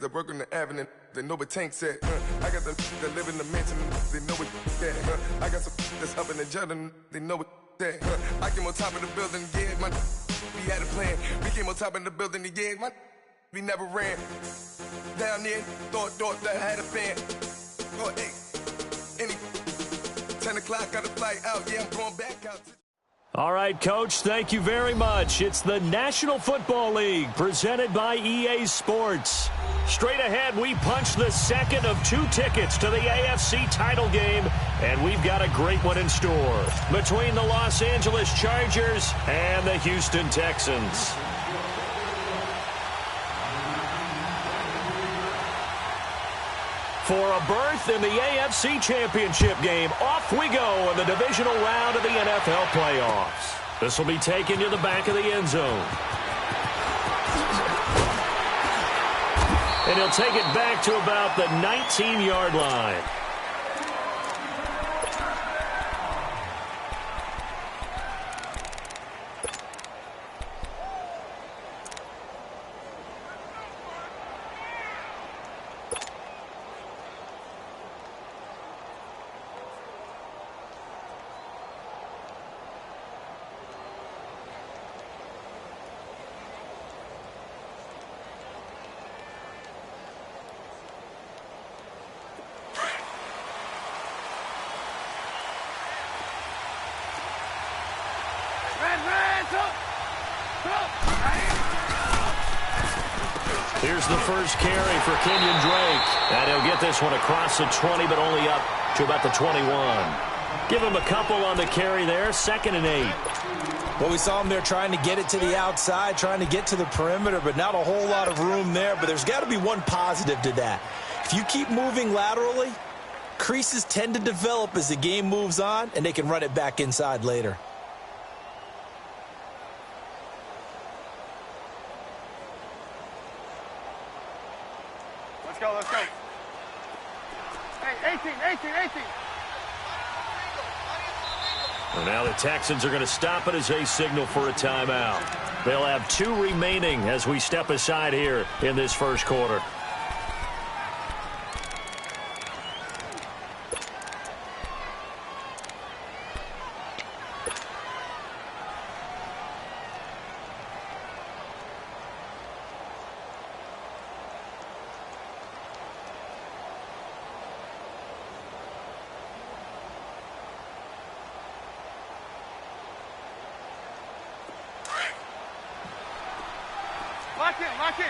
that work on the avenue, they know what Tank said. I got the that live in the mansion, they know what that. I got some that's up in the jungle, they know what that. I came on top of the building, yeah, my we had a plan. We came on top of the building, yeah, my we never ran. Down there, thought that I had a fan. Oh, hey, any 10 o'clock, got a flight out, yeah, I'm going back out. All right, Coach, thank you very much. It's the National Football League presented by EA Sports. Straight ahead, we punch the second of 2 tickets to the AFC title game, and we've got a great one in store between the Los Angeles Chargers and the Houston Texans. For a berth in the AFC Championship game, off we go in the divisional round of the NFL playoffs. This will be taken to the back of the end zone. And he'll take it back to about the 19-yard line. Here's the first carry for Kenyon Drake. And he'll get this one across the 20, but only up to about the 21. Give him a couple on the carry there, 2nd and 8. Well, we saw him there trying to get it to the outside, trying to get to the perimeter, but not a whole lot of room there. But there's got to be one positive to that. If you keep moving laterally, creases tend to develop as the game moves on, and they can run it back inside later. Let's go. Hey, 18. Well, now the Texans are going to stop it as they signal for a timeout. They'll have 2 remaining as we step aside here in this first quarter. Lock in.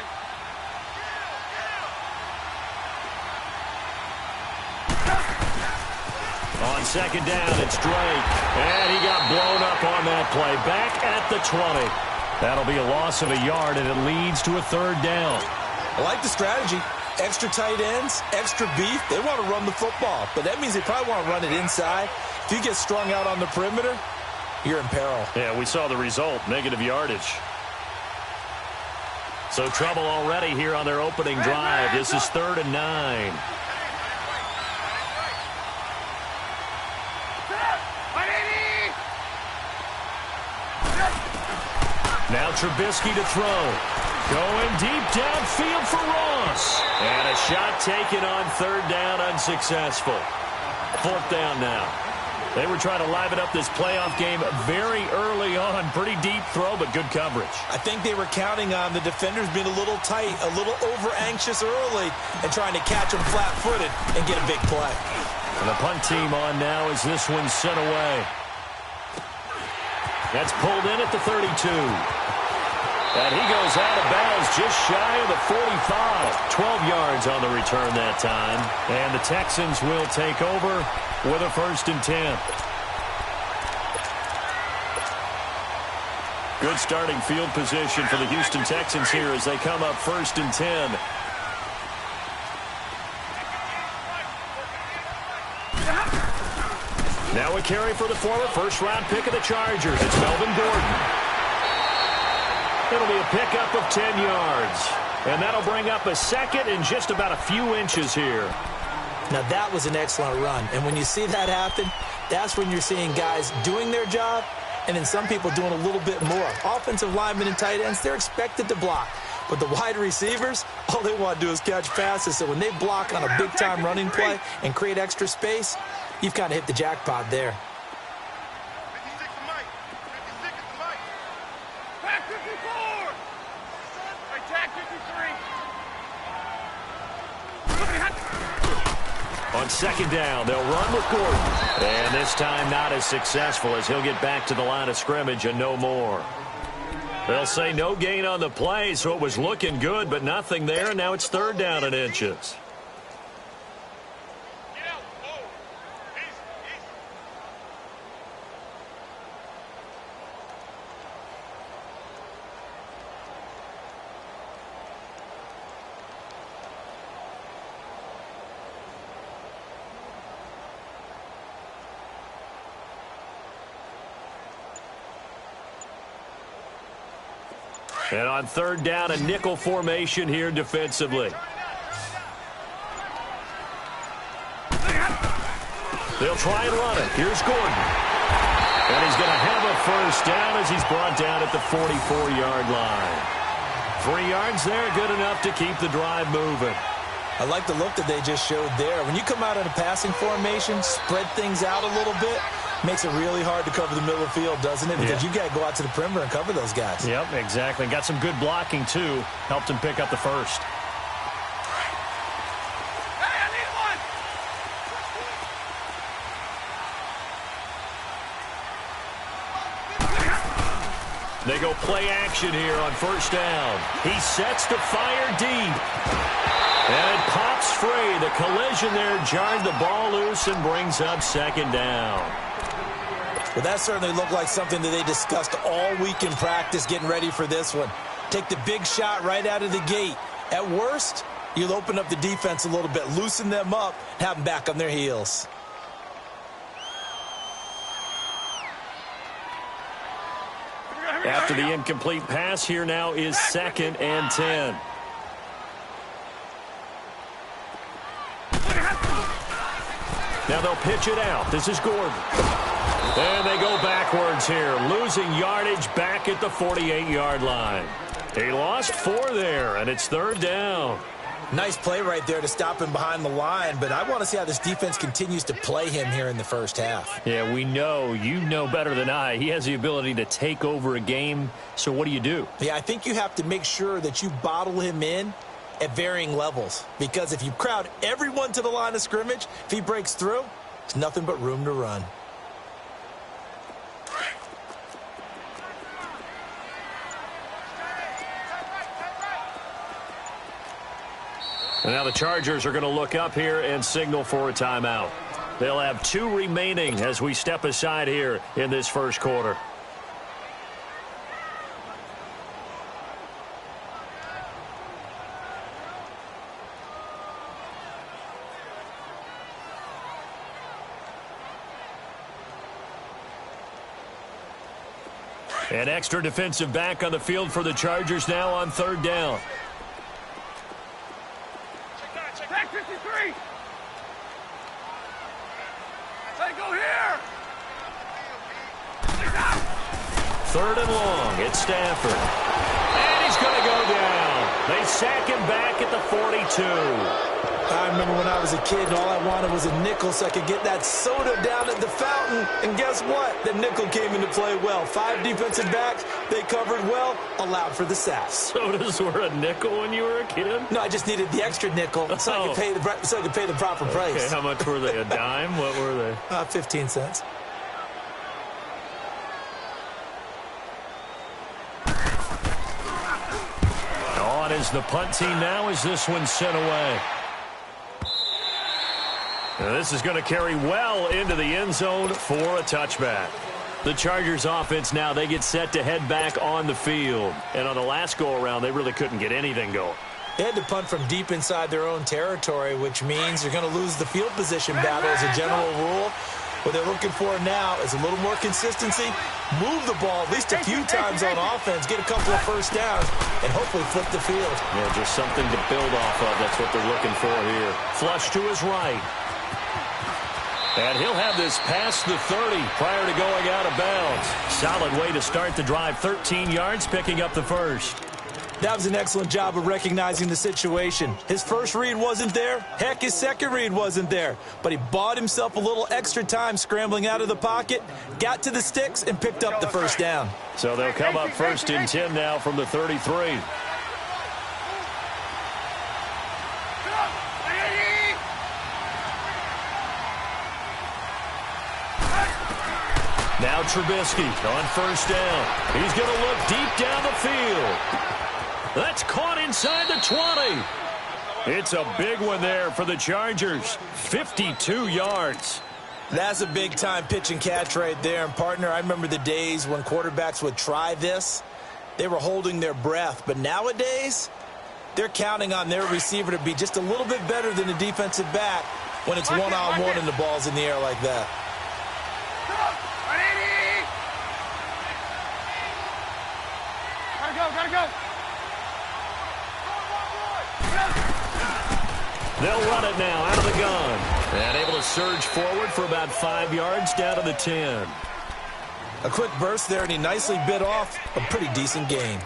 On 2nd down, it's Drake. And he got blown up on that play. Back at the 20. That'll be a loss of a yard, and it leads to a 3rd down. I like the strategy. Extra tight ends, extra beef. They want to run the football, but that means they probably want to run it inside. If you get strung out on the perimeter, you're in peril. Yeah, we saw the result, negative yardage. So trouble already here on their opening drive. This is 3rd and 9. Now Trubisky to throw. Going deep downfield for Ross. And a shot taken on 3rd down, unsuccessful. 4th down now. They were trying to liven up this playoff game very early on. Pretty deep throw, but good coverage. I think they were counting on the defenders being a little tight, a little over-anxious early, and trying to catch them flat-footed and get a big play. And the punt team on now as this one's sent away. That's pulled in at the 32. And he goes out of bounds just shy of the 45. 12 yards on the return that time. And the Texans will take over with a 1st and 10. Good starting field position for the Houston Texans here as they come up 1st and 10. Now a carry for the former first-round pick of the Chargers. It's Melvin Gordon. It'll be a pickup of 10 yards. And that'll bring up a 2nd and just about a few inches here. Now, that was an excellent run. And when you see that happen, that's when you're seeing guys doing their job and then some people doing a little bit more. Offensive linemen and tight ends, they're expected to block. But the wide receivers, all they want to do is catch passes. So when they block on a big-time running play and create extra space, you've kind of hit the jackpot there. On second down, they'll run with Gordon. And this time not as successful as he'll get back to the line of scrimmage and no more. They'll say no gain on the play, so it was looking good, but nothing there, and now it's third down and inches. And on third down, a nickel formation here defensively. They'll try and run it. Here's Gordon. And he's going to have a first down as he's brought down at the 44-yard line. 3 yards there, good enough to keep the drive moving. I like the look that they just showed there. When you come out in a passing formation, spread things out a little bit, makes it really hard to cover the middle of the field, doesn't it? Because you got to go out to the perimeter and cover those guys. Yep, exactly. Got some good blocking, too. Helped him pick up the first. Hey, I need one! They go play action here on first down. He sets to fire deep. And it pops free. The collision there jarred the ball loose and brings up second down. Well, that certainly looked like something that they discussed all week in practice getting ready for this one. Take the big shot right out of the gate. At worst, you'll open up the defense a little bit, loosen them up, have them back on their heels. After the incomplete pass, here now is 2nd and 10. Now they'll pitch it out. This is Gordon. And they go backwards here, losing yardage back at the 48-yard line. He lost 4 there, and it's third down. Nice play right there to stop him behind the line, but I want to see how this defense continues to play him here in the first half. Yeah, we know. You know better than I. He has the ability to take over a game, so what do? Yeah, I think you have to make sure that you bottle him in at varying levels, because if you crowd everyone to the line of scrimmage, if he breaks through, there's nothing but room to run. And now the Chargers are going to look up here and signal for a timeout. They'll have 2 remaining as we step aside here in this first quarter. An extra defensive back on the field for the Chargers now on third down. Back 53! They go here! Third and long. It's Stafford. And he's going to go down. They sack him back at the 42. I remember when I was a kid and all I wanted was a nickel so I could get that soda down at the fountain. And guess what? The nickel came into play well. 5 defensive backs. They covered well, allowed for the sacks. Sodas were a nickel when you were a kid? No, I just needed the extra nickel so I could pay the proper price. Okay, how much were they? A dime? What were they? 15 cents. On is the punt team now as this one's sent away. Now this is going to carry well into the end zone for a touchback. The Chargers offense now, they get set to head back on the field. And on the last go-around, they really couldn't get anything going. They had to punt from deep inside their own territory, which means you're going to lose the field position battle as a general rule. What they're looking for now is a little more consistency, move the ball at least a few times on offense, get a couple of first downs, and hopefully flip the field. Yeah, just something to build off of. That's what they're looking for here. Flush to his right. And he'll have this past the 30 prior to going out of bounds. Solid way to start the drive. 13 yards, picking up the first. That was an excellent job of recognizing the situation. His first read wasn't there. Heck, his second read wasn't there. But he bought himself a little extra time scrambling out of the pocket, got to the sticks, and picked up the first down. So they'll come up 1st and 10 now from the 33. Now Trubisky on 1st down. He's going to look deep down the field. That's caught inside the 20. It's a big one there for the Chargers. 52 yards. That's a big-time pitch and catch right there. And, partner, I remember the days when quarterbacks would try this. They were holding their breath. But nowadays, they're counting on their receiver to be just a little bit better than the defensive back when it's one-on-one and the ball's in the air like that. Gotta go. They'll run it now out of the gun. And able to surge forward for about 5 yards down to the 10. A quick burst there, and he nicely bit off a pretty decent gain.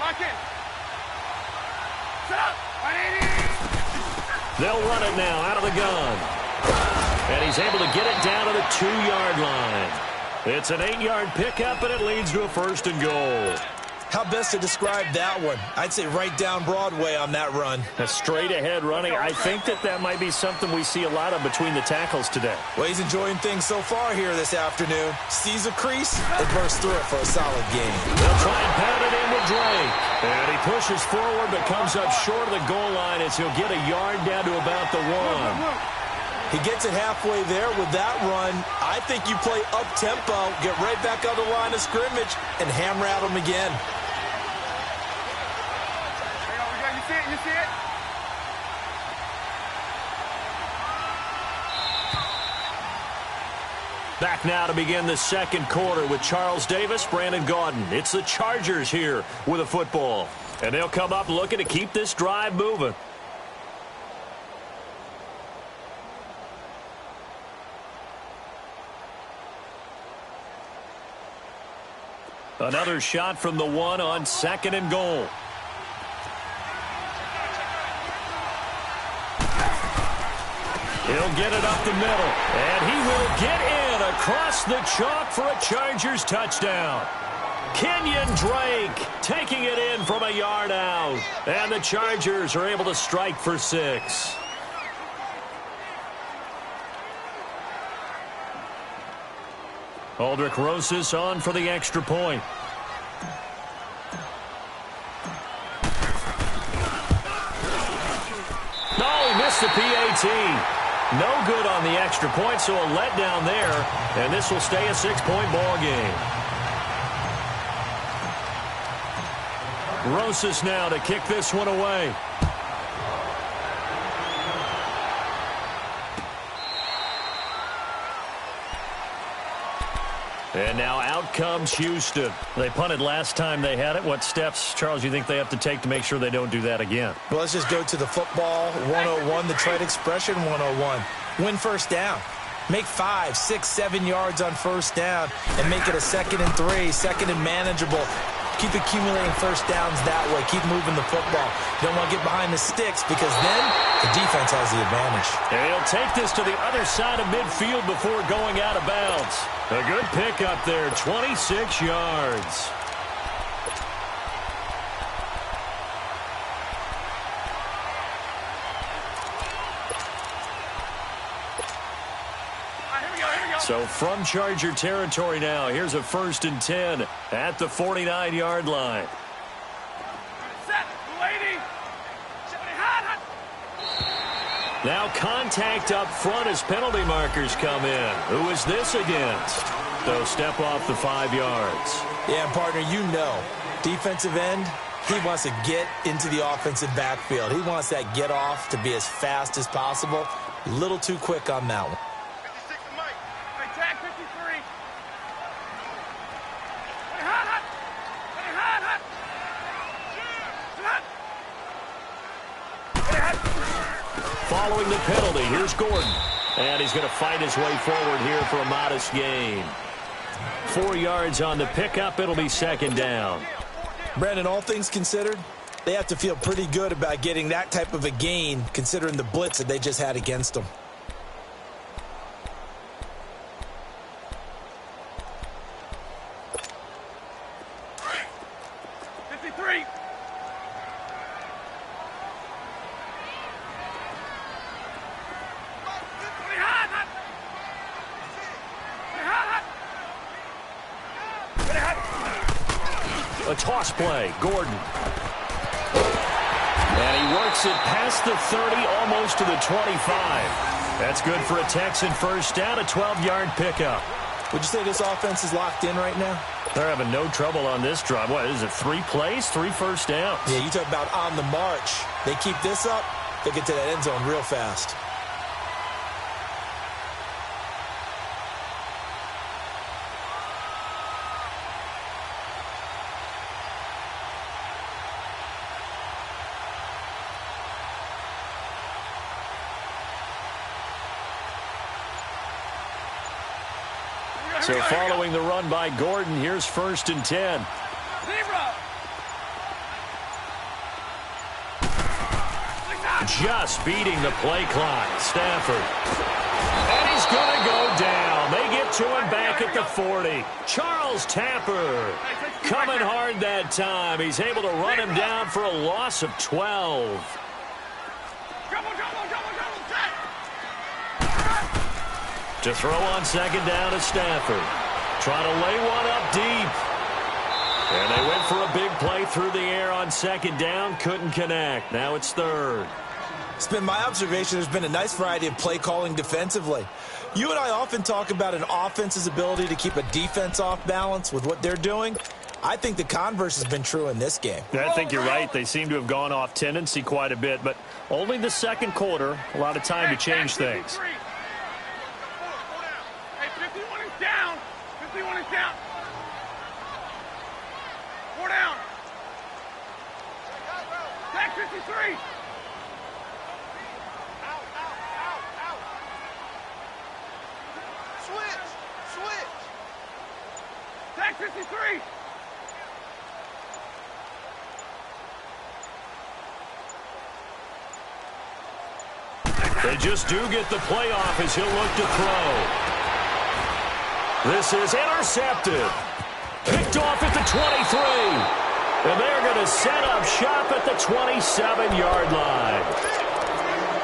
Lock in. Set up. 180. They'll run it now out of the gun. And he's able to get it down to the 2-yard line. It's an 8-yard pickup, and it leads to a 1st and goal. How best to describe that one? I'd say right down Broadway on that run. A straight-ahead running. I think that might be something we see a lot of between the tackles today. Well, he's enjoying things so far here this afternoon. Sees a crease and bursts through it for a solid game. They'll try and pound it in with Drake. And he pushes forward but comes up short of the goal line as he'll get a yard down to about the 1. He gets it halfway there with that run. I think you play up-tempo, get right back on the line of scrimmage, and hammer at him again. You see it? Back now to begin the second quarter with Charles Davis, Brandon Gaudin. It's the Chargers here with a football. And they'll come up looking to keep this drive moving. Another shot from the 1 on 2nd and goal. He'll get it up the middle, and he will get in across the chalk for a Chargers touchdown. Kenyon Drake taking it in from a yard out, and the Chargers are able to strike for 6. Aldrick Rosas on for the extra point. No, he missed the PAT. No good on the extra point, so a letdown there, and this will stay a 6-point ball game. Rosas now to kick this one away. And now out comes Houston. They punted last time they had it. What steps, Charles, you think they have to take to make sure they don't do that again? Well, let's just go to the football 101, the trade expression 101. Win first down. Make 5, 6, 7 yards on first down and make it a 2nd and 3, 2nd and manageable. Keep accumulating first downs that way. Keep moving the football. You don't want to get behind the sticks because then the defense has the advantage. And he'll take this to the other side of midfield before going out of bounds. A good pickup there, 26 yards. So from Charger territory now, here's a 1st and 10 at the 49-yard line. Set, lady. Now contact up front as penalty markers come in. Who is this against? They'll step off the 5 yards. Yeah, partner, you know, defensive end, He wants to get into the offensive backfield. He wants that get off to be as fast as possible. A little too quick on that one. 56 to Mike. Hey, tag 53. Hey, hot, hot. Hey, hot, hot. Hot. Hey, hot. Following the penalty, here's Gordon. And he's going to fight his way forward here for a modest gain. 4 yards on the pickup. It'll be second down. Brandon, all things considered, they have to feel pretty good about getting that type of a gain considering the blitz that they just had against them. A toss play, Gordon. And he works it past the 30, almost to the 25. That's good for a Texan first down, a 12-yard pickup. Would you say this offense is locked in right now? They're having no trouble on this drive. What is it, 3 plays, 3 first downs? Yeah, you talk about on the march. They keep this up, they get to that end zone real fast. So following the run by Gordon, here's 1st and 10. Just beating the play clock. Stafford. And he's going to go down. They get to him back at the 40. Charles Tapper coming hard that time. He's able to run him down for a loss of 12. To throw on second down to Stafford. Trying to lay one up deep. And they went for a big play through the air on second down. Couldn't connect. Now it's 3rd. It's been my observation there's been a nice variety of play calling defensively. You and I often talk about an offense's ability to keep a defense off balance with what they're doing. I think the converse has been true in this game. I think you're right. They seem to have gone off tendency quite a bit, but only the second quarter. A lot of time to change things. Hey, 51 is down. 51 is down. 4 down. Tag 53. Switch. Tag 53. They just do get the playoff as he'll look to throw. This is intercepted. Picked off at the 23. And they're going to set up shop at the 27-yard line.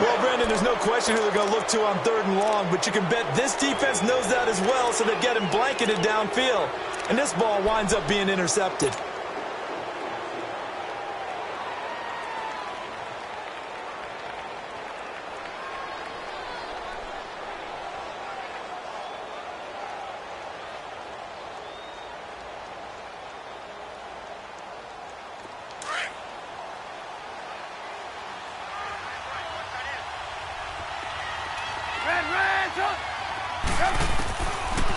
Well, Brandon, there's no question who they're going to look to on 3rd and long, but you can bet this defense knows that as well, so they get him blanketed downfield. And this ball winds up being intercepted.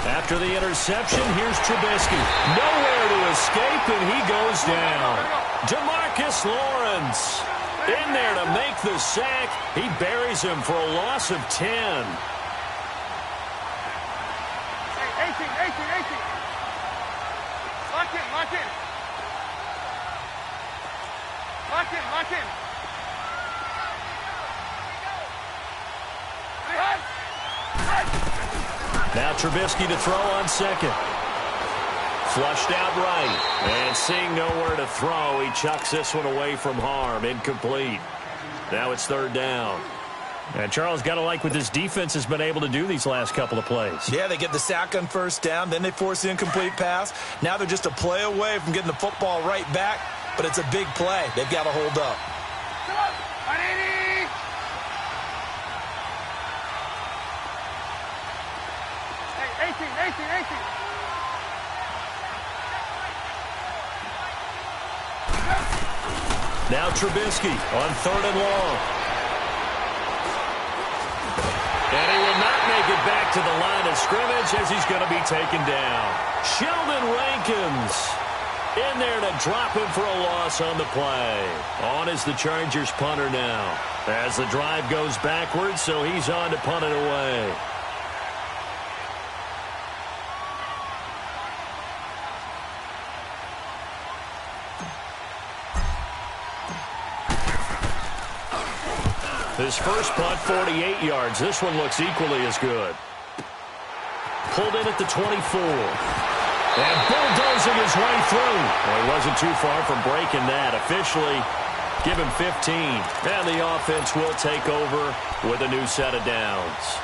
After the interception, here's Trubisky. Nowhere to escape, and he goes down. DeMarcus Lawrence in there to make the sack. He buries him for a loss of 10. Hey, 18. Lock in. Lock in. Now Trubisky to throw on second. Flushed out right. And seeing nowhere to throw, he chucks this one away from harm. Incomplete. Now it's 3rd down. And Charles, got to like what this defense has been able to do these last couple of plays. Yeah, they get the sack on 1st down, then they force the incomplete pass. Now they're just a play away from getting the football right back, but it's a big play. They've got to hold up. Come on, 180. Hey, 18. Now Trubisky on 3rd and long. And he will not make it back to the line of scrimmage as he's going to be taken down. Sheldon Rankins in there to drop him for a loss on the play. On is the Chargers punter now. As the drive goes backwards, so he's on to punt it away. His first punt, 48 yards. This one looks equally as good. Pulled in at the 24. And bulldozing his way through. Well, he wasn't too far from breaking that. Officially, give him 15. And the offense will take over with a new set of downs.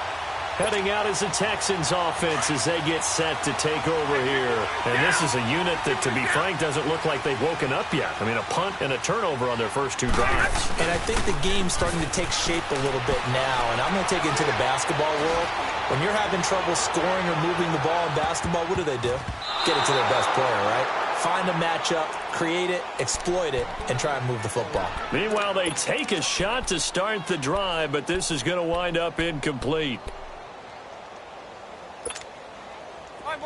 Heading out is the Texans offense as they get set to take over here. And this is a unit that, to be frank, doesn't look like they've woken up yet. I mean, a punt and a turnover on their first 2 drives. And I think the game's starting to take shape a little bit now. And I'm going to take it into the basketball world. When you're having trouble scoring or moving the ball in basketball, what do? Get it to their best player, right? Find a matchup, create it, exploit it, and try and move the football. Meanwhile, they take a shot to start the drive, but this is going to wind up incomplete.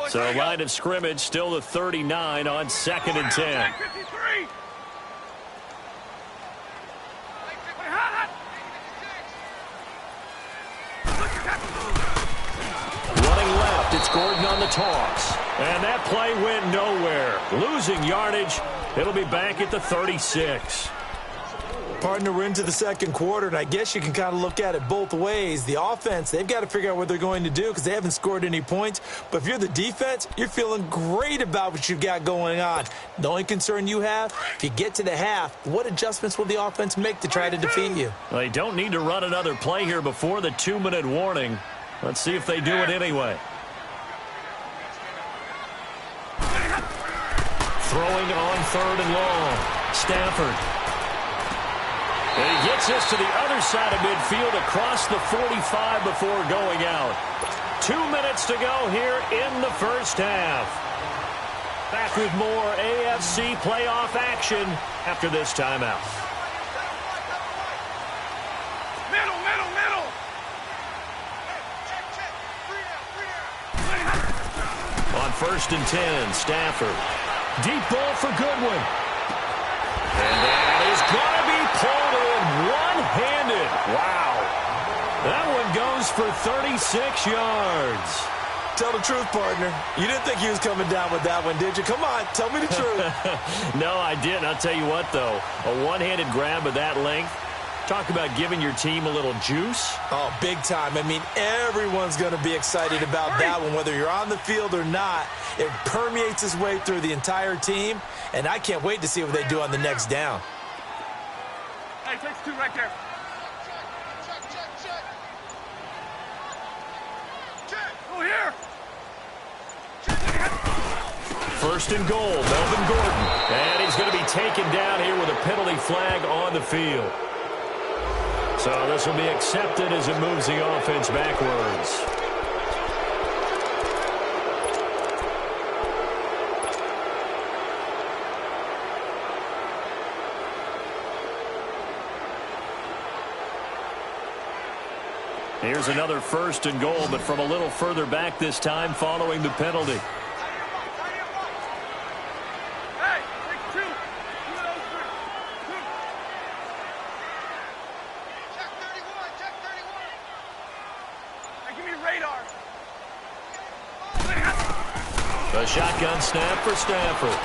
So line of scrimmage still the 39 on 2nd and 10. Running left, it's Gordon on the toss. And that play went nowhere. Losing yardage. It'll be back at the 36. Partner, we're into the second quarter, and I guess you can kind of look at it both ways. The offense, they've got to figure out what they're going to do because they haven't scored any points. But if you're the defense, you're feeling great about what you've got going on. The only concern you have, if you get to the half, what adjustments will the offense make to try to defeat you? They don't need to run another play here before the 2-minute warning. Let's see if they do it anyway. Throwing on 3rd and long. Stafford. And he gets us to the other side of midfield across the 45 before going out. 2 minutes to go here in the first half. Back with more AFC playoff action after this timeout. Middle. On 1st and 10, Stafford. Deep ball for Goodwin. And that is going to be pulled in one-handed. Wow. That one goes for 36 yards. Tell the truth, partner. You didn't think he was coming down with that one, did you? Come on, tell me the truth. No, I didn't. I'll tell you what, though. A one-handed grab of that length. Talk about giving your team a little juice. Oh, big time. I mean, everyone's going to be excited about that one, whether you're on the field or not. It permeates its way through the entire team, and I can't wait to see what they do on the next down. Hey, takes 2 right there. Go here. 1st and goal, Melvin Gordon. And he's going to be taken down here with a penalty flag on the field. So this will be accepted as it moves the offense backwards. Here's another 1st and goal, but from a little further back this time following the penalty. Hey, take 2. 2 of those 3. 2. Check 31. Check 31. Hey, give me radar. The shotgun snap for Stafford.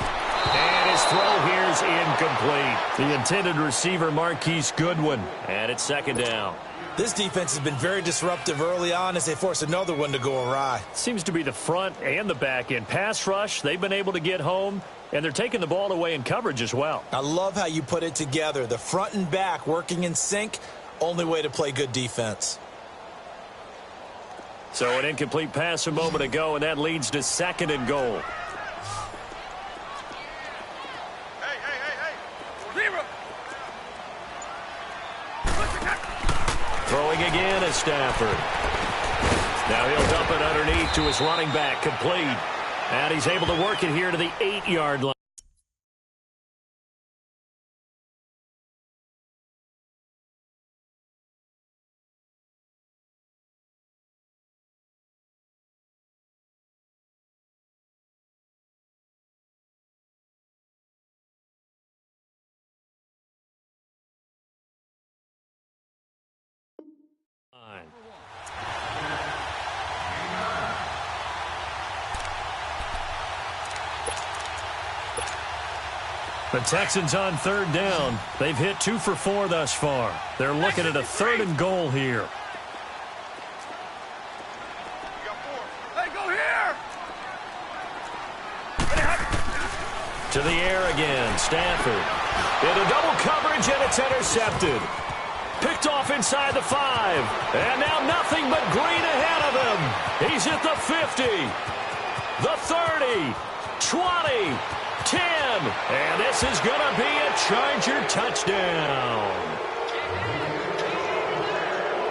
And his throw here is incomplete. The intended receiver, Marquise Goodwin. And it's 2nd down. This defense has been very disruptive early on as they force another one to go awry. Seems to be the front and the back end. Pass rush, they've been able to get home, and they're taking the ball away in coverage as well. I love how you put it together. The front and back working in sync, only way to play good defense. So an incomplete pass a moment ago, and that leads to 2nd and goal. Throwing again is Stafford. Now he'll dump it underneath to his running back, complete. And he's able to work it here to the 8-yard line. The Texans on third down. They've hit 2 for 4 thus far. They're looking at a 3rd and goal here. Hey, go here! To the air again, Stafford. Into double coverage, and it's intercepted. Picked off inside the 5. And now nothing but green ahead of him. He's at the 50. The 30. 20. 10. And this is going to be a Charger touchdown.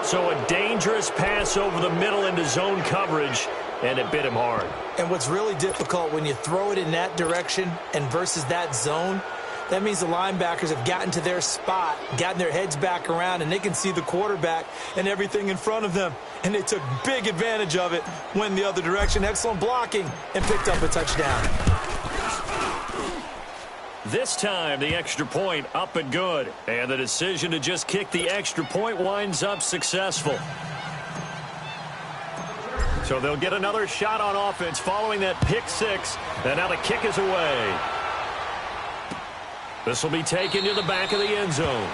So a dangerous pass over the middle into zone coverage, and it bit him hard. And what's really difficult when you throw it in that direction and versus that zone, that means the linebackers have gotten to their spot, gotten their heads back around, and they can see the quarterback and everything in front of them. And they took big advantage of it, went the other direction, excellent blocking, and picked up a touchdown. This time, the extra point up and good. And the decision to just kick the extra point winds up successful. So they'll get another shot on offense following that pick 6. And now the kick is away. This will be taken to the back of the end zone.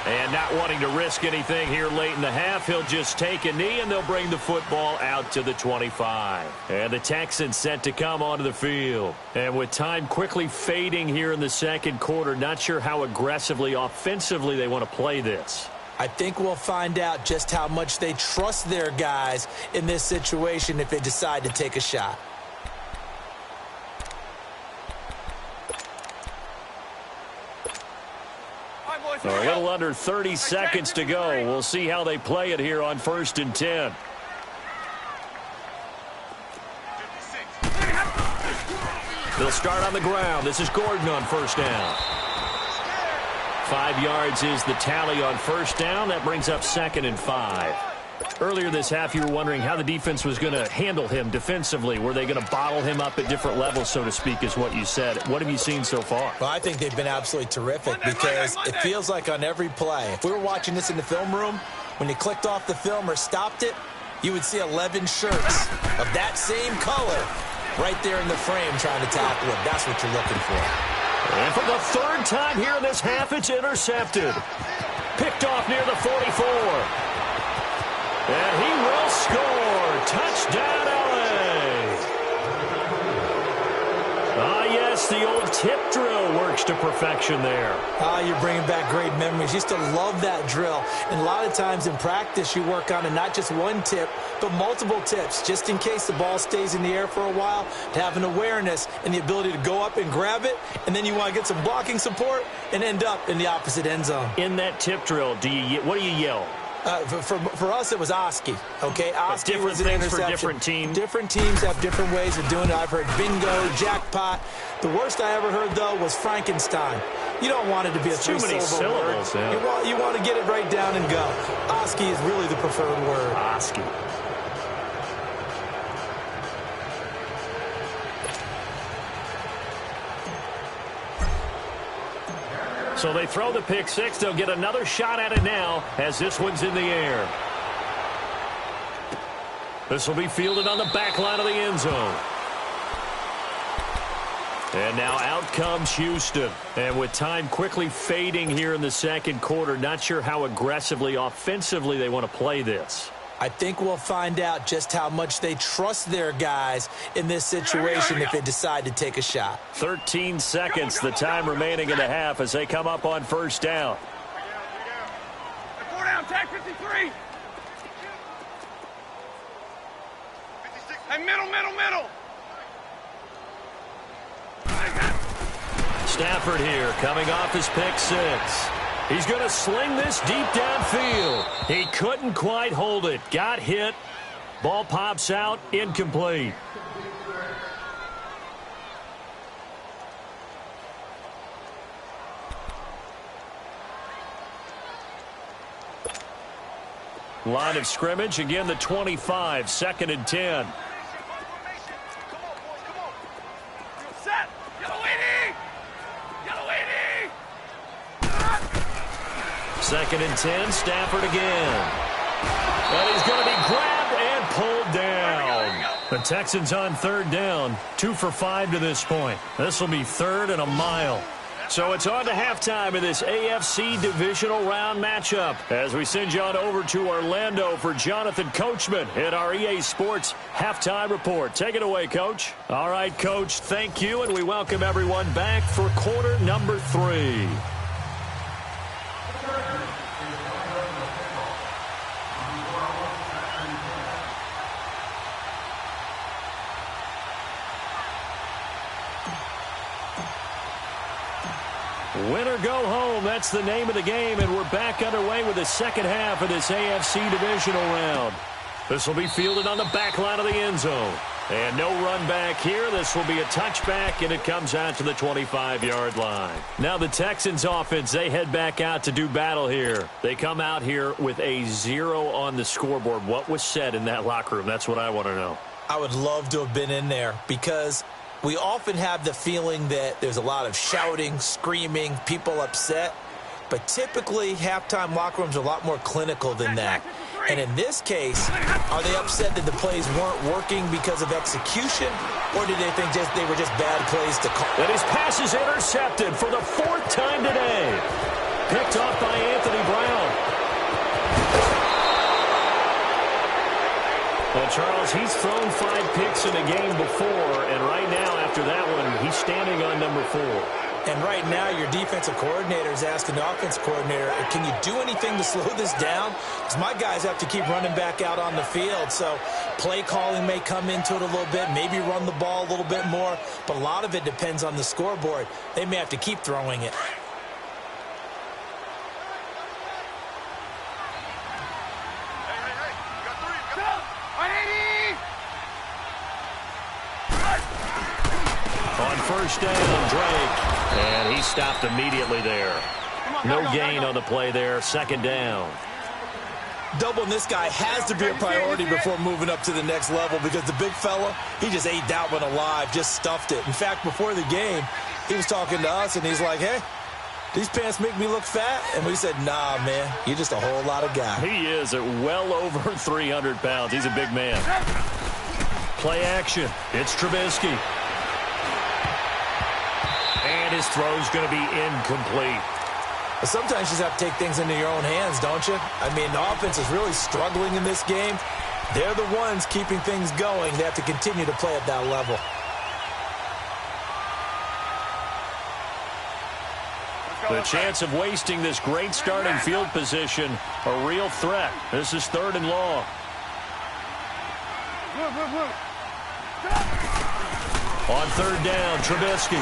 And not wanting to risk anything here late in the half, he'll just take a knee, and they'll bring the football out to the 25. And the Texans set to come onto the field. And with time quickly fading here in the second quarter, not sure how aggressively, offensively they want to play this. I think we'll find out just how much they trust their guys in this situation if they decide to take a shot. A little under 30 seconds to go. We'll see how they play it here on 1st and 10. They'll start on the ground. This is Gordon on 1st down. 5 yards is the tally on 1st down. That brings up 2nd and 5. Earlier this half, you were wondering how the defense was going to handle him defensively. Were they going to bottle him up at different levels, so to speak, is what you said. What have you seen so far? Well, I think they've been absolutely terrific because it feels like on every play, if we were watching this in the film room, when you clicked off the film or stopped it, you would see 11 shirts of that same color right there in the frame trying to tackle him. That's what you're looking for. And for the 3rd time here in this half, it's intercepted. Picked off near the 44. And he will score. Touchdown, L.A. Ah, yes, the old tip drill works to perfection there. You're bringing back great memories. Used to love that drill. And a lot of times in practice, you work on it, not just one tip, but multiple tips, just in case the ball stays in the air for a while, to have an awareness and the ability to go up and grab it, and then you want to get some blocking support and end up in the opposite end zone. In that tip drill, what do you yell? For us, it was Oski. Okay, Oski different was an things interception. for different teams. Different teams have different ways of doing it. I've heard bingo, jackpot. The worst I ever heard, though, was Frankenstein. You don't want it to be a too many syllables. word. Yeah. You want to get it right down and go. Oski is really the preferred word. Oski. So they throw the pick 6. They'll get another shot at it now as this one's in the air. This will be fielded on the back line of the end zone. And now out comes Houston. And with time quickly fading here in the second quarter, not sure how aggressively, offensively they want to play this. I think we'll find out just how much they trust their guys in this situation if they decide to take a shot. 13 seconds, the time remaining in the half as they come up on 1st down. 4 down, tag 53. 56. Hey, middle. Stafford here coming off his pick 6. He's going to sling this deep downfield. He couldn't quite hold it. Got hit. Ball pops out. Incomplete. Line of scrimmage. Again, the 25. 2nd and 10. Set. Yellow 80. 2nd and 10, Stafford again. And he's going to be grabbed and pulled down. The Texans on 3rd down, 2 for 5 to this point. This will be 3rd and a mile. So it's on to halftime in this AFC Divisional Round matchup as we send you on over to Orlando for Jonathan Coachman in our EA Sports Halftime Report. Take it away, Coach. All right, Coach, thank you, and we welcome everyone back for quarter number 3. Win or go home, that's the name of the game, and we're back underway with the second half of this AFC Divisional Round. This will be fielded on the back line of the end zone. And no run back here. This will be a touchback, and it comes out to the 25-yard line. Now the Texans offense, they head back out to do battle here. They come out here with a 0 on the scoreboard. What was said in that locker room? That's what I want to know. I would love to have been in there because we often have the feeling that there's a lot of shouting, screaming, people upset. But typically, halftime locker rooms are a lot more clinical than that. And in this case, are they upset that the plays weren't working because of execution? Or did they think they were just bad plays to call? And his pass is intercepted for the 4th time today. Picked off by Anthony Brown. Well, Charles, he's thrown 5 picks in a game before, and right now, after that one, he's standing on number 4. And right now, your defensive coordinator is asking the offensive coordinator, can you do anything to slow this down? Because my guys have to keep running back out on the field. So play calling may come into it a little bit, maybe run the ball a little bit more, but a lot of it depends on the scoreboard. They may have to keep throwing it. On first down, Drake. And he stopped immediately there. No gain on the play there. 2nd down. Doubling this guy has to be a priority before moving up to the next level because the big fella, he just ate that one alive, just stuffed it. In fact, before the game, he was talking to us, and he's like, hey, these pants make me look fat? And we said, nah, man, you're just a whole lot of guy. He is at well over 300 pounds. He's a big man. Play action. It's Trubisky. And his throw's going to be incomplete. Sometimes you just have to take things into your own hands, don't you? I mean, the offense is really struggling in this game. They're the ones keeping things going. They have to continue to play at that level. The chance of wasting this great starting field position, a real threat. This is 3rd and long. On 3rd down, Trubisky.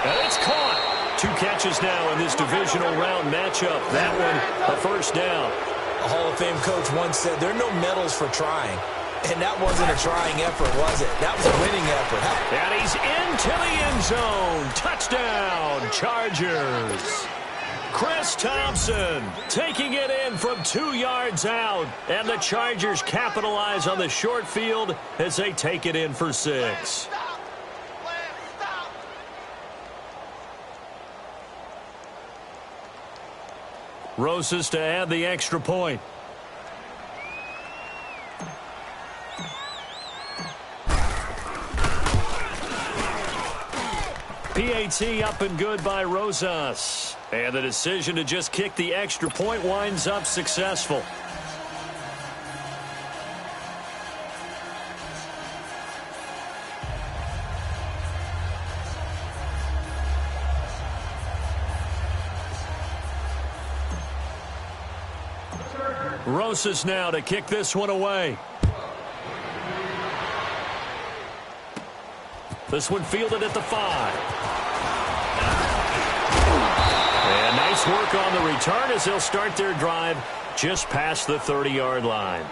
And it's caught. 2 catches now in this divisional round matchup. That one, a 1st down. A Hall of Fame coach once said, there are no medals for trying. And that wasn't a trying effort, was it? That was a winning effort. And he's into the end zone. Touchdown, Chargers. Chris Thompson taking it in from 2 yards out. And the Chargers capitalize on the short field as they take it in for 6. Rosas to add the extra point. PAT up and good by Rosas. And the decision to just kick the extra point winds up successful. Rosas now to kick this one away. This one fielded at the 5. And nice work on the return as they'll start their drive just past the 30-yard line.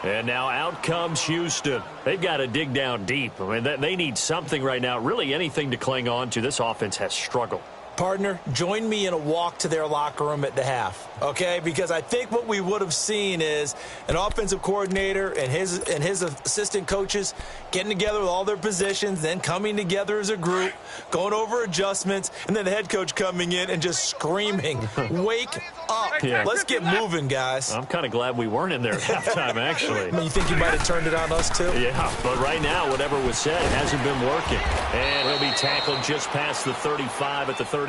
And now out comes Houston. They've got to dig down deep. I mean, they need something right now, really anything to cling on to. This offense has struggled. Partner, join me in a walk to their locker room at the half, okay? Because I think what we would have seen is an offensive coordinator and his assistant coaches getting together with all their positions, then coming together as a group, going over adjustments, and then the head coach coming in and just screaming, "Wake up. Yeah. Let's get moving, guys." I'm kind of glad we weren't in there at halftime, actually. I mean, you think you might have turned it on us, too? Yeah, but right now, whatever was said hasn't been working. And he'll be tackled just past the 35 at the 36.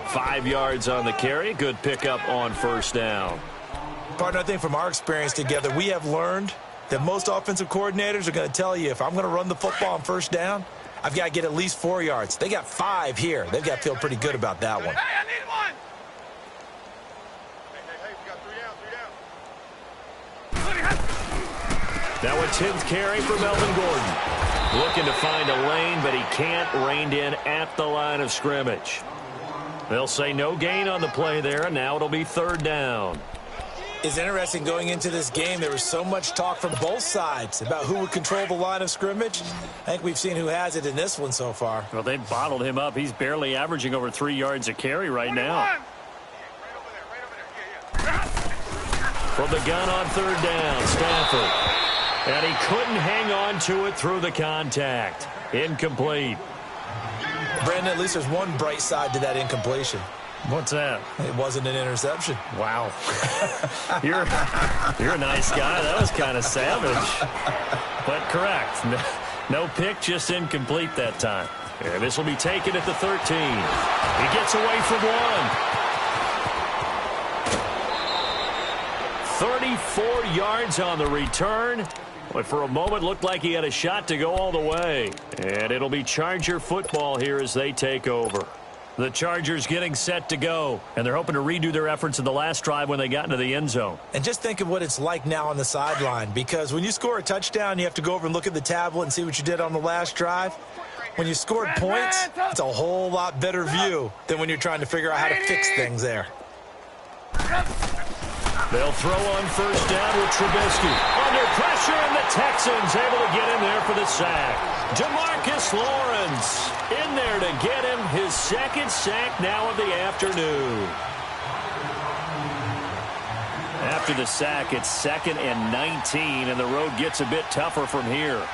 5 yards on the carry. Good pickup on first down. Partner, I think from our experience together, we have learned that most offensive coordinators are going to tell you, if I'm going to run the football on first down, I've got to get at least 4 yards. They got 5 here. They've got to feel pretty good about that one. Hey, I need one. Hey, we got 3 down. Now a 10th carry for Melvin Gordon. Looking to find a lane, but he can't. Reined in at the line of scrimmage. They'll say no gain on the play there, and now it'll be 3rd down. It's interesting going into this game. There was so much talk from both sides about who would control the line of scrimmage. I think we've seen who has it in this one so far. Well, they bottled him up. He's barely averaging over 3 yards a carry right now. From the gun on 3rd down, Stafford. And he couldn't hang on to it through the contact. Incomplete. Brandon, at least there's one bright side to that incompletion. What's that? It wasn't an interception. Wow. You're a nice guy. That was kind of savage. But correct. No pick, just incomplete that time. And this will be taken at the 13. He gets away from one. 34 yards on the return. But for a moment, looked like he had a shot to go all the way. And it'll be Charger football here as they take over. The Chargers getting set to go. And they're hoping to redo their efforts in the last drive when they got into the end zone. And just think of what it's like now on the sideline. Because when you score a touchdown, you have to go over and look at the tablet and see what you did on the last drive. When you scored points, it's a whole lot better view than when you're trying to figure out how to fix things there. They'll throw on first down with Trubisky. Under pressure, and the Texans able to get in there for the sack. DeMarcus Lawrence in there to get him his 2nd sack now of the afternoon. After the sack, it's 2nd and 19, and the road gets a bit tougher from here.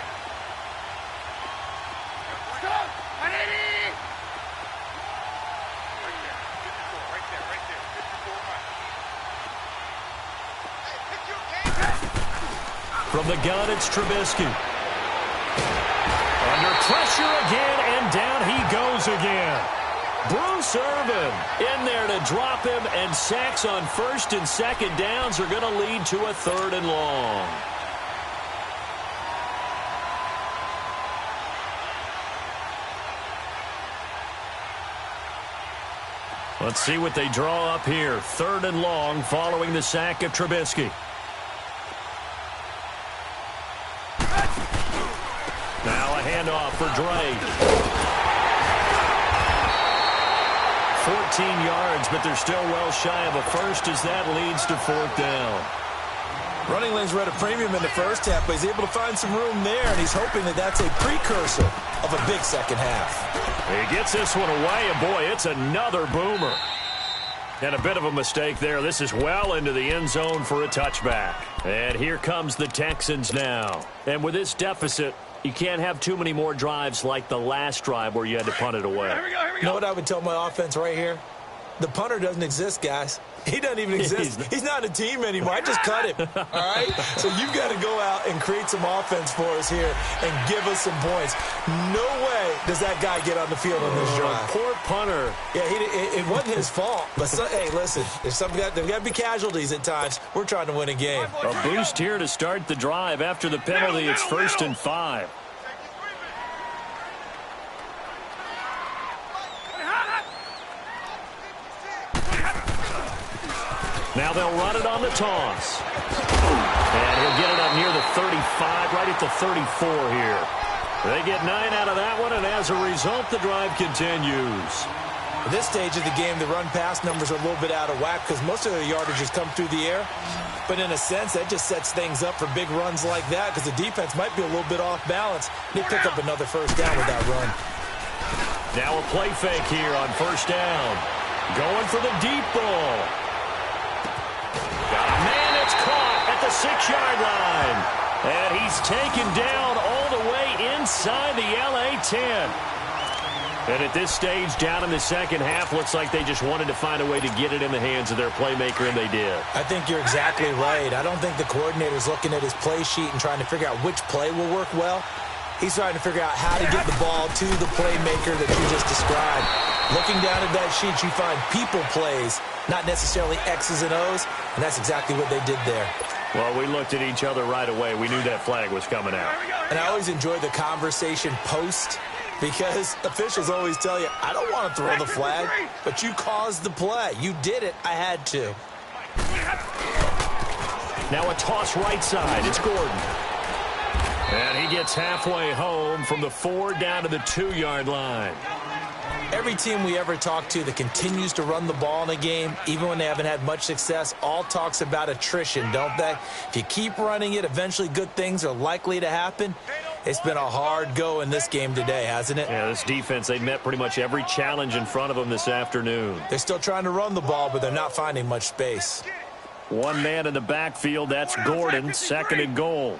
From the gun, it's Trubisky. Under pressure again, and down he goes again. Bruce Irvin in there to drop him, and sacks on 1st and 2nd downs are going to lead to a 3rd and long. Let's see what they draw up here. 3rd and long following the sack of Trubisky. Now a handoff for Drake. 14 yards, but they're still well shy of a first as that leads to 4th down. Running lanes were at a premium in the first half, but he's able to find some room there, and he's hoping that that's a precursor of a big second half. He gets this one away, and boy, it's another boomer. And a bit of a mistake there. This is well into the end zone for a touchback. And here comes the Texans now. And with this deficit, you can't have too many more drives like the last drive where you had to punt it away. Here we go. You know what I would tell my offense right here? The punter doesn't exist, guys. He doesn't even exist. He's not a team anymore. I just cut him. All right? So you've got to go out and create some offense for us here and give us some points. No way does that guy get on the field on this drive. Poor punter. Yeah, it wasn't his fault. But, hey, listen, there's got to be casualties at times. We're trying to win a game. A boost here to start the drive. After the penalty, it's 1st and 5. Now they'll run it on the toss. And he'll get it up near the 35, right at the 34 here. They get 9 out of that one, and as a result, the drive continues. At this stage of the game, the run-pass numbers are a little bit out of whack because most of the yardage has come through the air. But in a sense, that just sets things up for big runs like that because the defense might be a little bit off balance. They pick up another first down with that run. Now a play fake here on first down. Going for the deep ball. Got a man that's caught at the 6-yard line. And he's taken down all the way inside the LA 10. And at this stage, down in the second half, looks like they just wanted to find a way to get it in the hands of their playmaker, and they did. I think you're exactly right. I don't think the coordinator's looking at his play sheet and trying to figure out which play will work well. He's trying to figure out how to get the ball to the playmaker that you just described. Looking down at that sheet, you find people plays, not necessarily X's and O's, and that's exactly what they did there. Well, we looked at each other right away. We knew that flag was coming out. And I always enjoy the conversation post, because officials always tell you, I don't want to throw the flag, but you caused the play. You did it. I had to. Now a toss right side. It's Gordon. And he gets halfway home from the 4 down to the 2-yard line. Every team we ever talk to that continues to run the ball in a game, even when they haven't had much success, all talks about attrition, don't they? If you keep running it, eventually good things are likely to happen. It's been a hard go in this game today, hasn't it? Yeah, this defense, they met pretty much every challenge in front of them this afternoon. They're still trying to run the ball, but they're not finding much space. One man in the backfield, that's Gordon, 2nd and goal.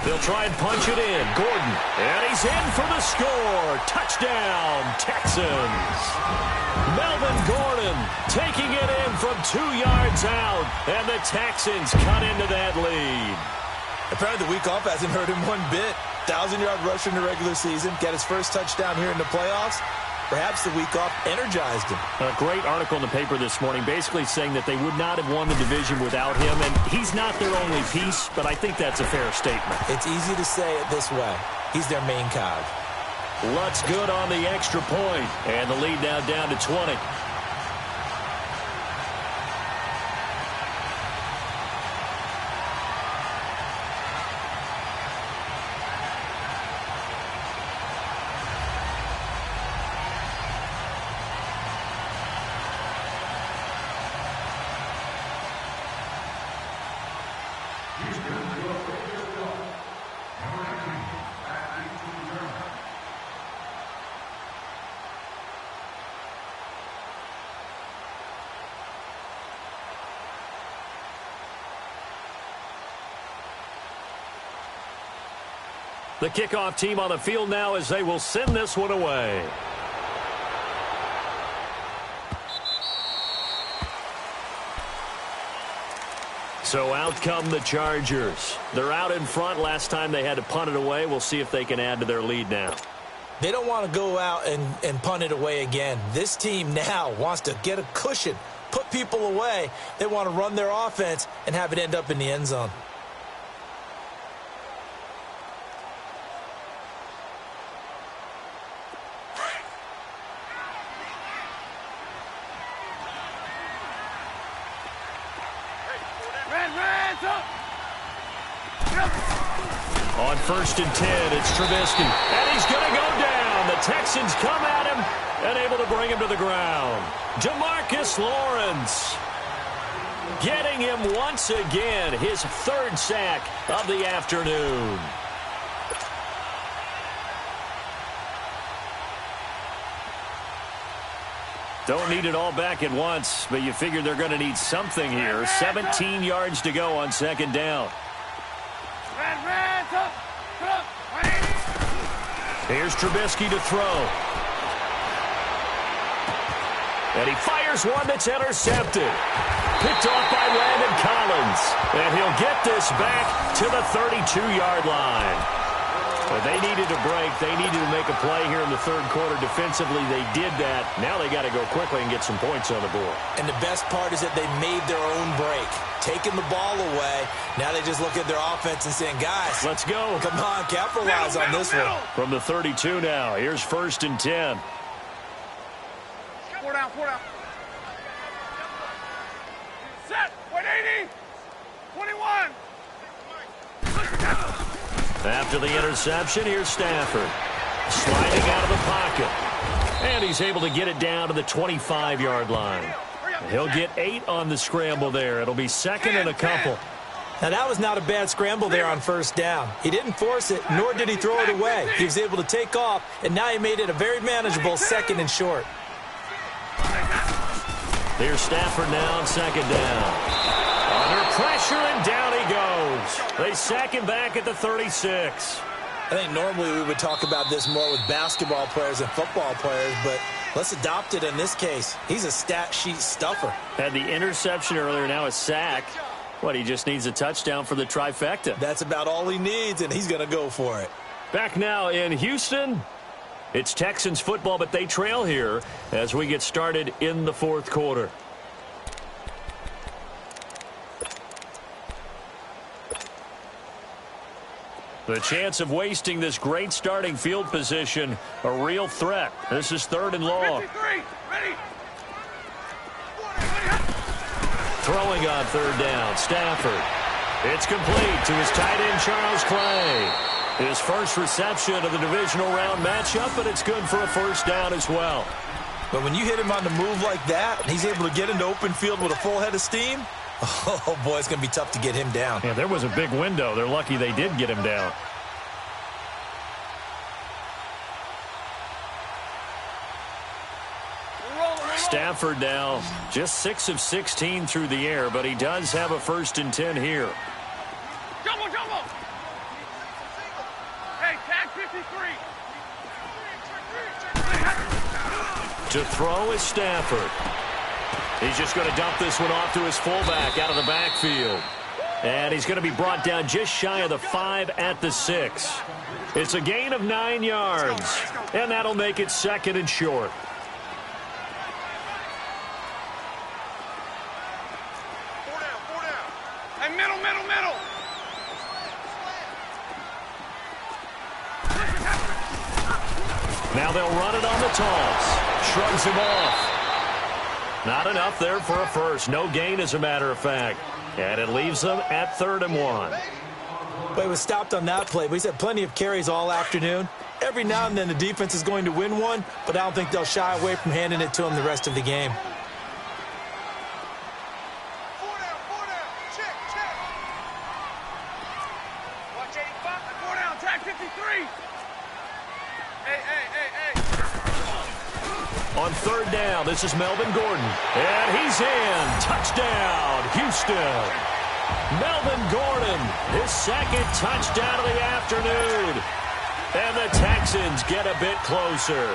They'll try and punch it in. Gordon, and he's in for the score. Touchdown, Texans. Melvin Gordon taking it in from 2 yards out, and the Texans cut into that lead. Apparently the week off hasn't hurt him one bit. 1,000-yard rush in the regular season, got his first touchdown here in the playoffs. Perhaps the week off energized him. A great article in the paper this morning basically saying that they would not have won the division without him, and he's not their only piece, but I think that's a fair statement. It's easy to say it this way. He's their main cog. Lutz good on the extra point, and the lead now down to 20. The kickoff team on the field now as they will send this one away. So out come the Chargers. They're out in front. Last time they had to punt it away. We'll see if they can add to their lead now. They don't want to go out and punt it away again. This team now wants to get a cushion, put people away. They want to run their offense and have it end up in the end zone. On 1st and 10, it's Trubisky. And he's going to go down. The Texans come at him and able to bring him to the ground. DeMarcus Lawrence getting him once again, his 3rd sack of the afternoon. Don't need it all back at once, but you figure they're going to need something here. 17 yards to go on 2nd down. Here's Trubisky to throw. And he fires one that's intercepted. Picked off by Landon Collins. And he'll get this back to the 32-yard line. But they needed a break. They needed to make a play here in the 3rd quarter. Defensively, they did that. Now they got to go quickly and get some points on the board. And the best part is that they made their own break. Taking the ball away. Now they just look at their offense and saying, guys, let's go. Come on, capitalize on this one. From the 32 now, here's 1st and 10. 4 down, 4 down. Set, 180, 21. After the interception, here's Stafford. Sliding out of the pocket. And he's able to get it down to the 25-yard line. He'll get 8 on the scramble there. It'll be 2nd and a couple. Now, that was not a bad scramble there on first down. He didn't force it, nor did he throw it away. He was able to take off, and now he made it a very manageable 2nd and short. Here's Stafford now on 2nd down. Under pressure, and down he goes. They sack him back at the 36. I think normally we would talk about this more with basketball players and football players, but let's adopt it in this case. He's a stat sheet stuffer. Had the interception earlier, now a sack. What, he just needs a touchdown for the trifecta. That's about all he needs, and he's going to go for it. Back now in Houston, it's Texans football, but they trail here as we get started in the 4th quarter. The chance of wasting this great starting field position, a real threat. This is 3rd and long. 53, ready. Throwing on 3rd down, Stafford. It's complete to his tight end, Charles Clay. His first reception of the divisional round matchup, but it's good for a 1st down as well. But when you hit him on the move like that, and he's able to get into open field with a full head of steam, oh, boy, it's going to be tough to get him down. Yeah, there was a big window. They're lucky they did get him down. Stafford now just 6 of 16 through the air, but he does have a 1st and 10 here. Jumbo, jumbo. Hey, tag 53. To throw is Stafford. He's just going to dump this one off to his fullback out of the backfield. And he's going to be brought down just shy of the 5 at the 6. It's a gain of 9 yards, and that'll make it 2nd and short. Middle. Now they'll run it on the toss. Shrugs him off. Not enough there for a 1st. No gain, as a matter of fact. And it leaves them at 3rd and 1. But he was stopped on that play. But he's had plenty of carries all afternoon. Every now and then the defense is going to win one, but I don't think they'll shy away from handing it to him the rest of the game. On 3rd down, this is Melvin Gordon. And he's in. Touchdown, Houston. Melvin Gordon, his 2nd touchdown of the afternoon. And the Texans get a bit closer.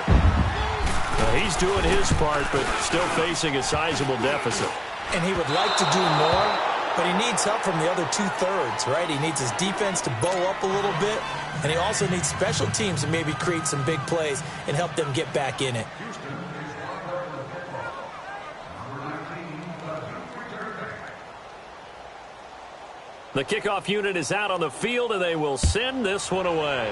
He's doing his part, but still facing a sizable deficit. And he would like to do more, but he needs help from the other 2/3, right? He needs his defense to bow up a little bit, and he also needs special teams to maybe create some big plays and help them get back in it. The kickoff unit is out on the field, and they will send this one away.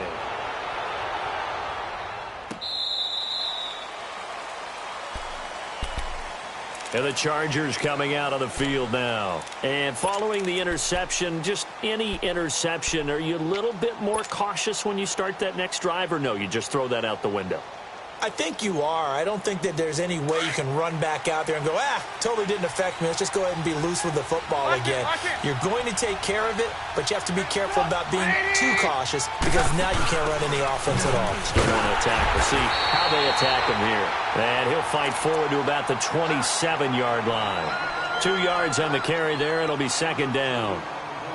And the Chargers coming out on the field now. And following the interception, just any interception, are you a little bit more cautious when you start that next drive, or no, you just throw that out the window? I think you are. I don't think that there's any way you can run back out there and go, totally didn't affect me. Let's just go ahead and be loose with the football again. You're going to take care of it, but you have to be careful about being too cautious because now you can't run any offense at all. Still want to attack. We'll see how they attack him here. And he'll fight forward to about the 27-yard line. 2 yards on the carry there. It'll be 2nd down.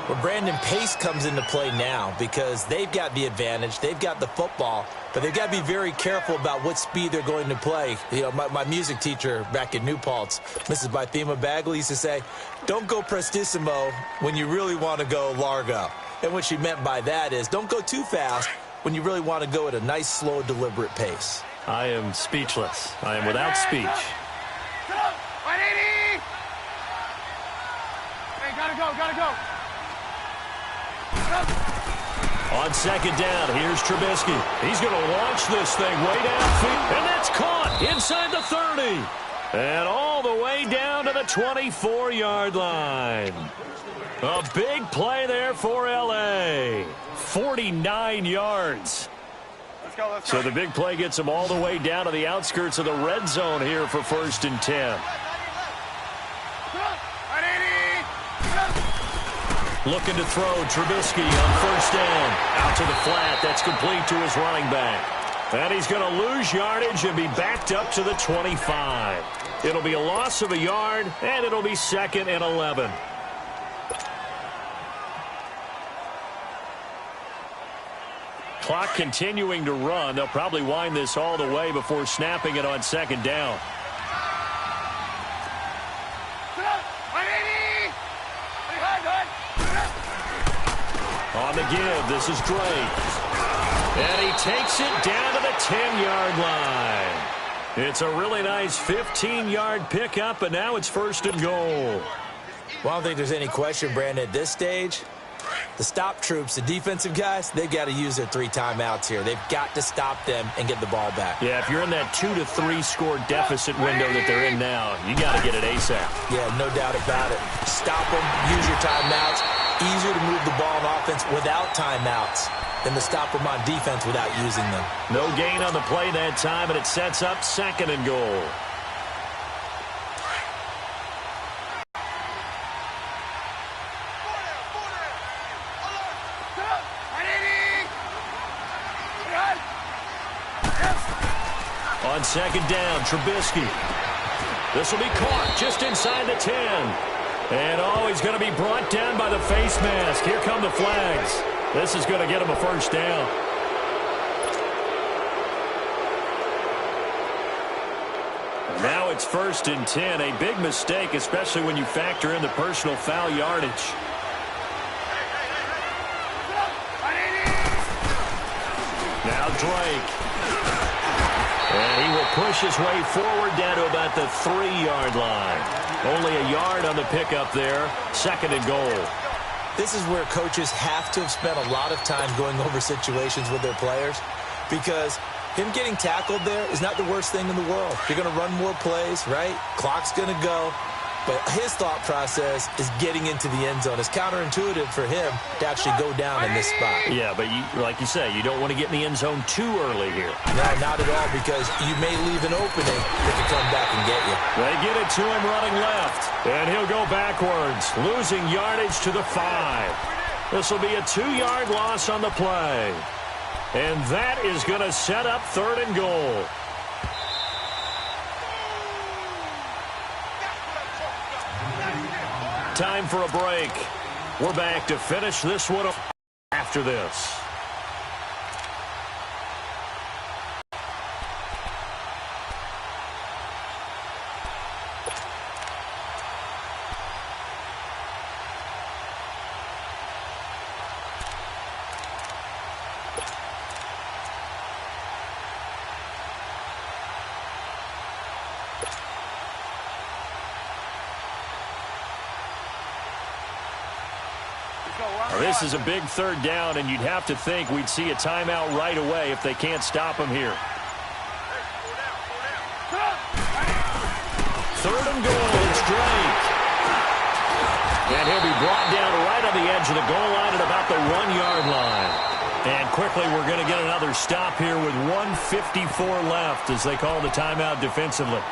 Well, Brandon, pace comes into play now because they've got the advantage. They've got the football, but they've got to be very careful about what speed they're going to play. You know, my music teacher back in New Paltz, Mrs. Bythema Bagley, used to say, don't go prestissimo when you really want to go largo. And what she meant by that is don't go too fast when you really want to go at a nice, slow, deliberate pace. I am speechless. I am without speech. 180! Hey, gotta go. On 2nd down, here's Trubisky. He's going to launch this thing way downfield. And that's caught inside the 30. And all the way down to the 24-yard line. A big play there for L.A. 49 yards. Let's go. So the big play gets him all the way down to the outskirts of the red zone here for 1st and 10. Looking to throw. Trubisky on first down. Out to the flat. That's complete to his running back. And he's going to lose yardage and be backed up to the 25. It'll be a loss of a yard, and it'll be 2nd and 11. Clock continuing to run. They'll probably wind this all the way before snapping it on 2nd down. On the give, this is Drake. And he takes it down to the 10-yard line. It's a really nice 15-yard pickup, and now it's 1st and goal. Well, I don't think there's any question, Brandon, at this stage. The stop troops, the defensive guys, they've got to use their 3 timeouts here. They've got to stop them and get the ball back. Yeah, if you're in that 2 to 3 score deficit window that they're in now, you got to get it ASAP. Yeah, no doubt about it. Stop them, use your timeouts. Easier to move the ball on offense without timeouts than to stop them on defense without using them. No gain on the play that time, and it sets up 2nd and goal. On 2nd down, Trubisky. This will be caught just inside the 10. And he's going to be brought down by the face mask. Here come the flags. This is going to get him a 1st down. Now it's 1st and 10. A big mistake, especially when you factor in the personal foul yardage. Now Drake. And he will push his way forward down to about the 3-yard line. Only a yard on the pickup there. 2nd and goal. This is where coaches have to have spent a lot of time going over situations with their players, because him getting tackled there is not the worst thing in the world. You're going to run more plays, right? Clock's going to go. But his thought process is getting into the end zone. It's counterintuitive for him to actually go down in this spot. Yeah, but like you say, you don't want to get in the end zone too early here. No, not at all, because you may leave an opening that could come back and get you. They get it to him running left, and he'll go backwards, losing yardage to the 5. This will be a 2-yard loss on the play. And that is going to set up 3rd and goal. Time for a break. We're back to finish this one up after this. This is a big 3rd down, and you'd have to think we'd see a timeout right away if they can't stop him here. 3rd and goal, it's Drake. And he'll be brought down right on the edge of the goal line at about the 1-yard line. And quickly we're going to get another stop here with 1:54 left as they call the timeout defensively.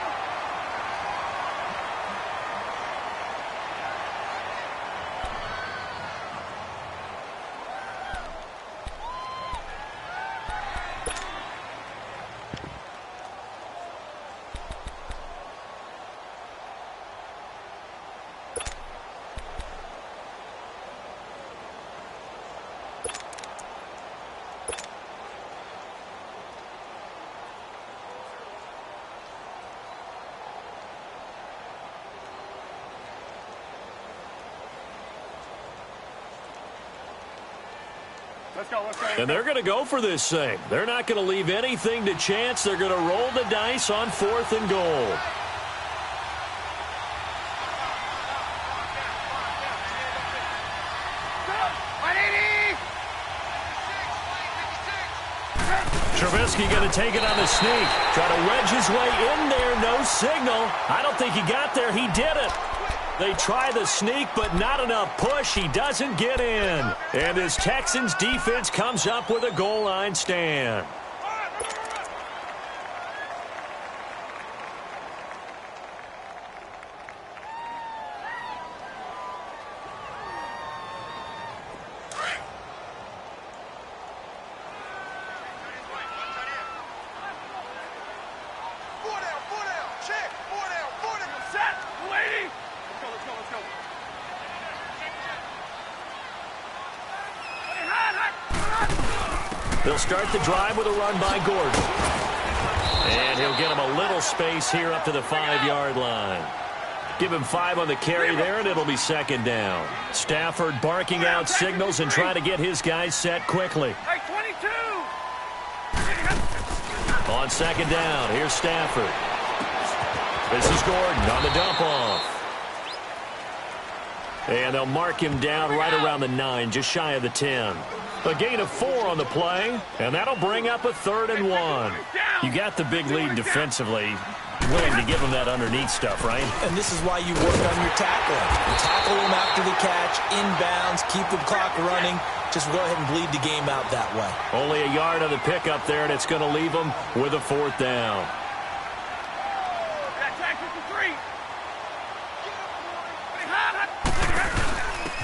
And they're going to go for this thing. They're not going to leave anything to chance. They're going to roll the dice on 4th and goal. Trubisky going to take it on the sneak. Try to wedge his way in there. No signal. I don't think he got there. He did it. They try the sneak, but not enough push. He doesn't get in. And his Texans defense comes up with a goal line stand. They'll start the drive with a run by Gordon. And he'll get him a little space here up to the 5-yard line. Give him 5 on the carry there, and it'll be second down. Stafford barking out signals and trying to get his guys set quickly. Hey, 22! On second down, here's Stafford. This is Gordon on the dump-off. And they'll mark him down right around the 9, just shy of the 10. A gain of 4 on the play, and that'll bring up a 3rd and 1. You got the big lead defensively. Willing to give them that underneath stuff, right? And this is why you work on your tackling. You tackle them after the catch, inbounds, keep the clock running. Just go ahead and bleed the game out that way. Only a yard on the pickup there, and it's going to leave them with a 4th down.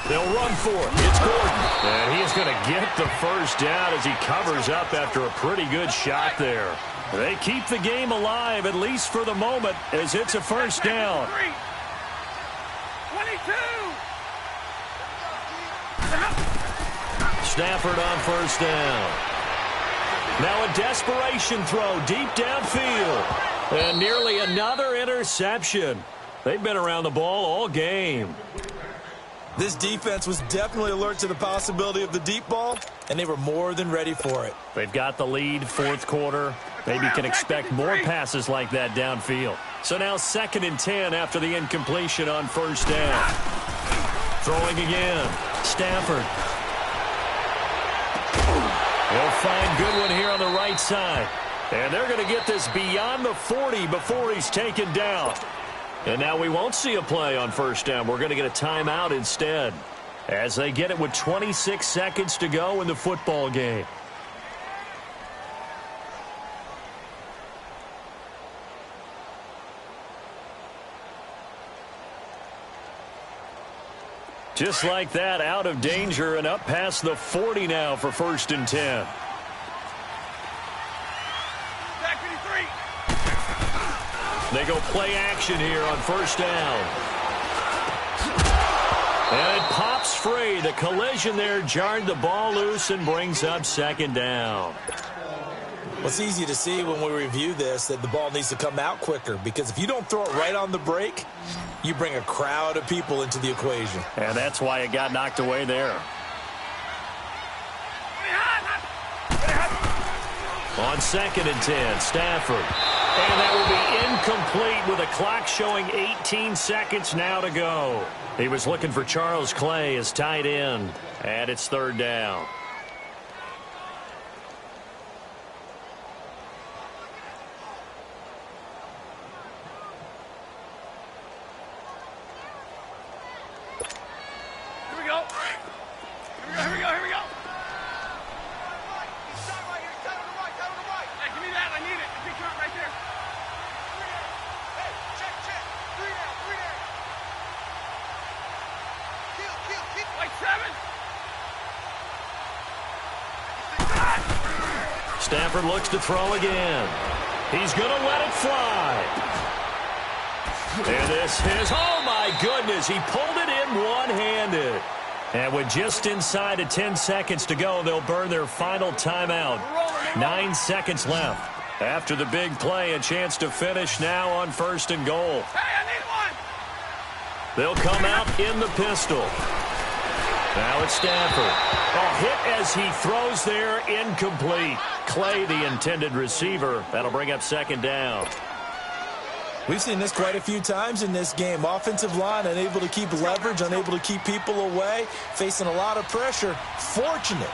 They'll run for it. It's Gordon. And he's going to get the first down as he covers up after a pretty good shot there. They keep the game alive, at least for the moment, as it's a first down. 22. Stafford on first down. Now a desperation throw deep downfield. And nearly another interception. They've been around the ball all game. This defense was definitely alert to the possibility of the deep ball, and they were more than ready for it. They've got the lead, 4th quarter. Maybe can expect more passes like that downfield. So now 2nd and 10 after the incompletion on first down. Throwing again. Stafford. He'll find Goodwin here on the right side. And they're going to get this beyond the 40 before he's taken down. And now we won't see a play on first down. We're going to get a timeout instead as they get it with 26 seconds to go in the football game. Just like that, out of danger and up past the 40 now for 1st and 10. They go play action here on first down. And it pops free. The collision there jarred the ball loose and brings up 2nd down. Well, it's easy to see when we review this that the ball needs to come out quicker, because if you don't throw it right on the break, you bring a crowd of people into the equation. And that's why it got knocked away there. On 2nd and 10, Stafford. And that will be incomplete with a clock showing 18 seconds now to go. He was looking for Charles Clay as tight end. And it's 3rd down. Here we go. Here we go. Stafford looks to throw again. He's going to let it fly. And this is, oh my goodness, he pulled it in one-handed. And with just inside of 10 seconds to go, they'll burn their final timeout. 9 seconds left. After the big play, a chance to finish now on 1st and goal. Hey, I need one. They'll come out in the pistol. Now it's Stafford. A hit as he throws there, incomplete. Clay, the intended receiver. That'll bring up 2nd down. We've seen this quite a few times in this game. Offensive line unable to keep leverage, unable to keep people away, facing a lot of pressure. Fortunate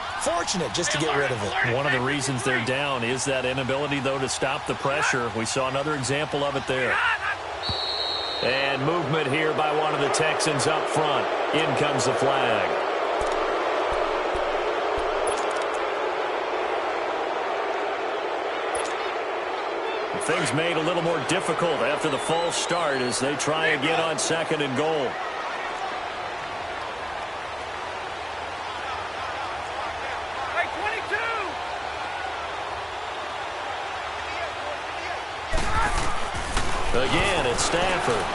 just to get rid of it. One of the reasons they're down is that inability, though, to stop the pressure. We saw another example of it there. And movement here by one of the Texans up front. In comes the flag. Things made a little more difficult after the false start as they try again on 2nd and goal. Hey, 22! Again, it's Stafford.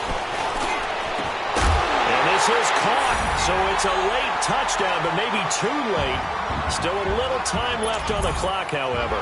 And this This is caught, so it's a late touchdown, but maybe too late. Still a little time left on the clock, however.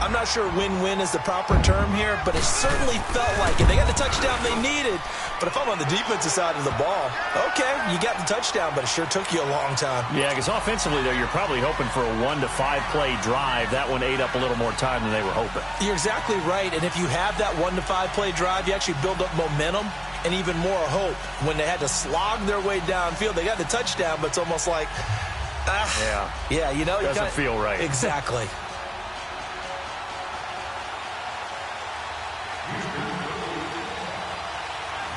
I'm not sure win-win is the proper term here, but it certainly felt like it. They got the touchdown they needed, but if I'm on the defensive side of the ball, okay, you got the touchdown, but it sure took you a long time. Yeah, because offensively there, you're probably hoping for a 1 to 5 play drive. That one ate up a little more time than they were hoping. You're exactly right, and if you have that 1 to 5 play drive, you actually build up momentum and even more hope. When they had to slog their way downfield, they got the touchdown, but it's almost like, yeah, you know, doesn't feel right. Exactly.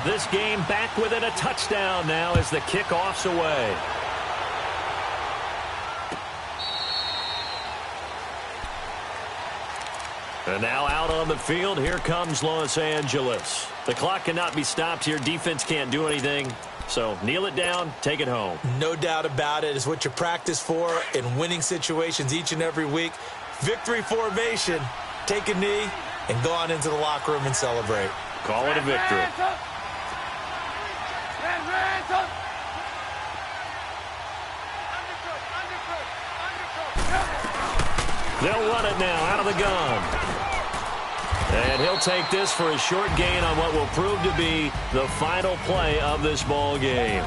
This game back within a touchdown now as the kickoff's away. And now out on the field, here comes Los Angeles. The clock cannot be stopped here. Defense can't do anything. So kneel it down, take it home. No doubt about it. It's what you practice for in winning situations each and every week. Victory formation. Take a knee and go on into the locker room and celebrate. Call it a victory. They'll run it now out of the gun. And he'll take this for a short gain on what will prove to be the final play of this ball game.